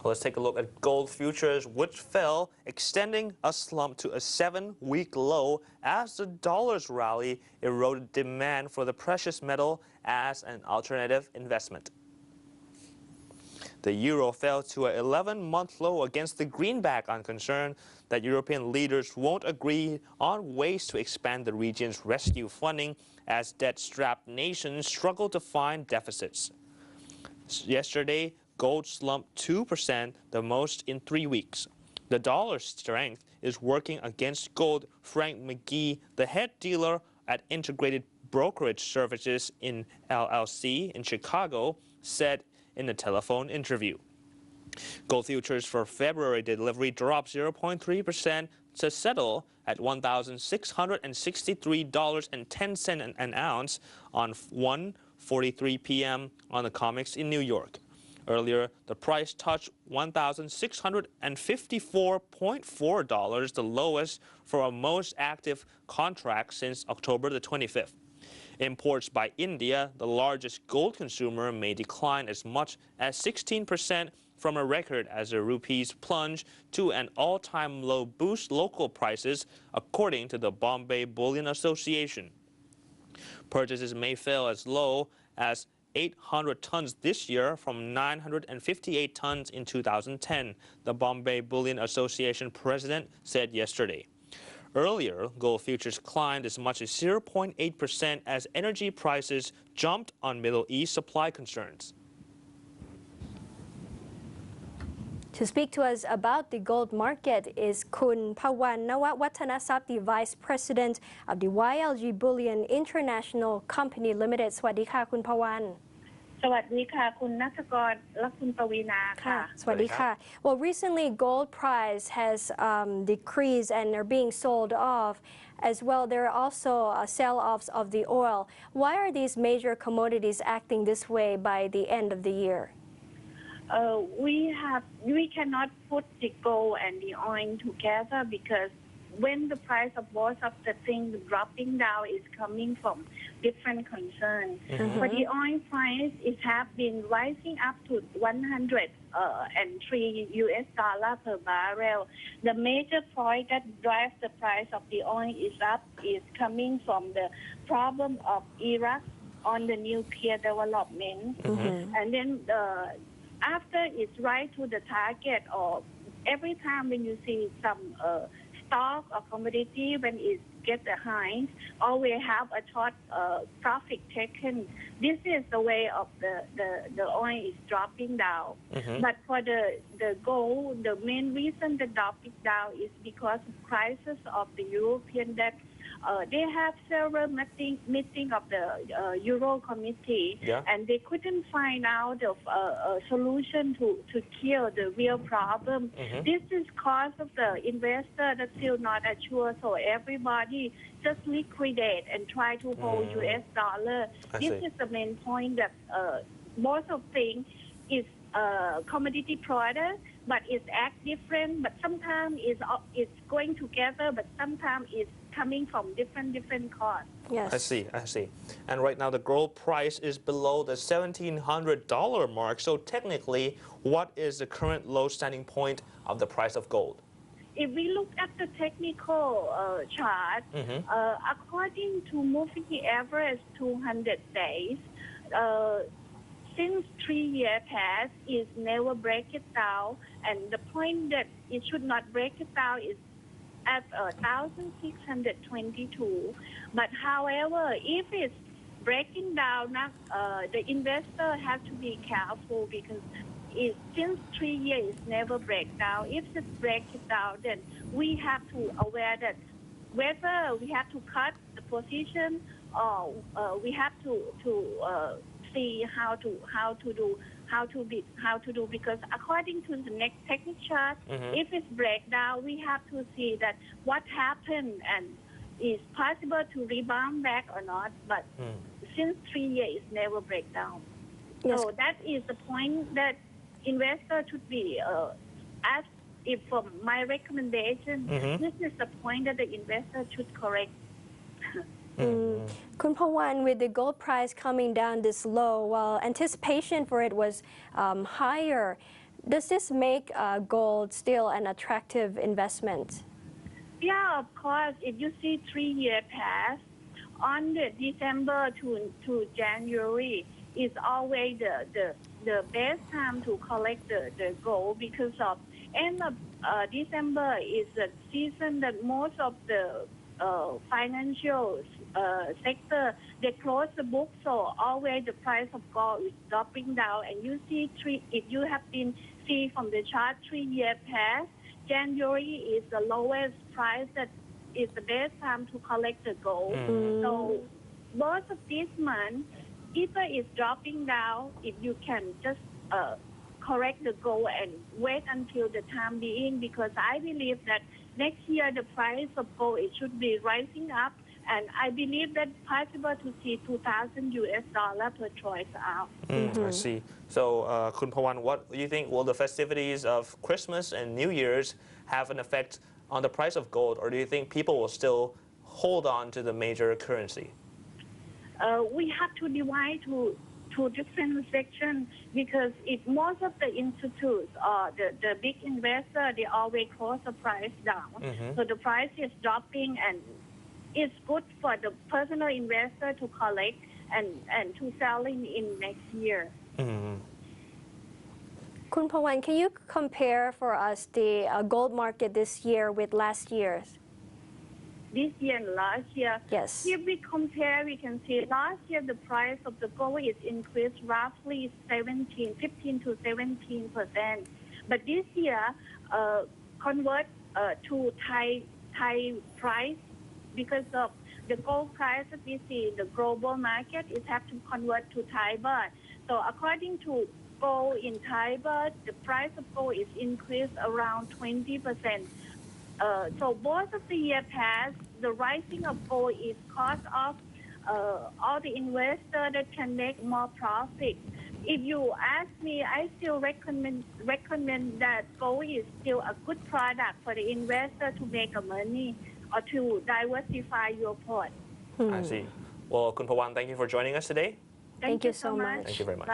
Let's take a look at gold futures, which fell, extending a slump to a 7-week low as the dollar's rally eroded demand for the precious metal as an alternative investment. The euro fell to an 11-month low against the greenback on concern that European leaders won't agree on ways to expand the region's rescue funding as debt-strapped nations struggle to find deficits. Yesterday, gold slumped 2%, the most in 3 weeks. The dollar's strength is working against gold. Frank McGee, the head dealer at Integrated Brokerage Services in LLC in Chicago, said in a telephone interview. Gold futures for February delivery dropped 0.3% to settle at $1,663.10 an ounce on 1:43 p.m. on the COMEX in New York. Earlier, the price touched $1,654.4, the lowest for a most active contract since October the 25th. Imports by India, the largest gold consumer, may decline as much as 16% from a record as the rupees plunge to an all-time low, boost local prices, according to the Bombay Bullion Association. Purchases may fail as low as 800 tons this year from 958 tons in 2010, the Bombay Bullion Association president said yesterday. Earlier, gold futures climbed as much as 0.8% as energy prices jumped on Middle East supply concerns. To speak to us about the gold market is Kun Pawan Nawatwanasap, the Vice President of the YLG Bullion International Company Limited. สวัสดีค่ะ คุณ Pawan. สวัสดีค่ะ คุณณัฐกร และคุณปวีณาค่ะ สวัสดีค่ะ Well, recently gold price has decreased and are being sold off. As well, there are also sell-offs of the oil. Why are these major commodities acting this way by the end of the year? We cannot put the gold and the oil together because when the price of both of the things dropping down is coming from different concerns. But the oil price has been rising up to $103 per barrel. The major point that drives the price of the oil is up is coming from the problem of Iraq on the nuclear development. And then after it's right to the target, or every time when you see some stock or commodity when it gets a high, always have a short profit taken. This is the way of the oil is dropping down. But for the gold, the main reason the dropping down is because of crisis of the European debt. They have several meeting of the Euro Committee, and they couldn't find out of a solution to kill the real problem. This is cause of the investor that still not assured, so everybody just liquidate and try to hold US dollar. This is the main point that most of things is commodity product, but it's act different. But sometimes it's going together, but sometimes it's coming from different costs. Yes. I see. And right now the gold price is below the $1,700 mark. So technically, what is the current low standing point of the price of gold? If we look at the technical chart, according to moving average 200 days, since 3 years past, it never break it down, and the point that it should not break it down is at 1,622. But however, if it's breaking down, the investor has to be careful because since 3 years it never break down. If it break it down, then we have to aware that whether we have to cut the position or we have to see how to do because according to the next technical chart, if it's breakdown, we have to see that what happened and is possible to rebound back or not. But since 3 years, it never break down. Yes. So that is the point that investor should be asked. If from my recommendation, this is the point that the investor should correct. Kun Pawan, with the gold price coming down this low, while anticipation for it was higher, Does this make gold still an attractive investment? Yeah, of course. If you see 3-year pass, on the December to January is always the best time to collect the gold because of end of December is a season that most of the financial sector they close the book, so always the price of gold is dropping down. And you see if you have been see from the chart 3-year pass, January is the lowest price that is the best time to collect the gold. So most of this month, either is dropping down if you can just correct the gold and wait until the time being, because I believe that next year the price of gold it should be rising up, and I believe that possible to see $2,000 per troy ounce. I see. So, Kun Pawan, what do you think? Will the festivities of Christmas and New Year's have an effect on the price of gold, or do you think people will still hold on to the major currency? We have to divide to different sections, because if most of the institutes or the big investor, they always close the price down. So the price is dropping, and it's good for the personal investor to collect and to sell in next year. Kun Pawan, can you compare for us the gold market this year with last year's? This year and last year, Yes. if we compare, we can see last year the price of the gold is increased roughly 15 to 17%. But this year, convert to Thai price because of the gold price that we see in the global market is have to convert to Thai baht. So according to gold in Thai baht, the price of gold is increased around 20%. So both of the year past, the rising of gold is cause of all the investors that can make more profit. If you ask me, I still recommend that gold is still a good product for the investor to make money or to diversify your port. I see. Well, Kun Pawan, thank you for joining us today. Thank you so much. Thank you very much.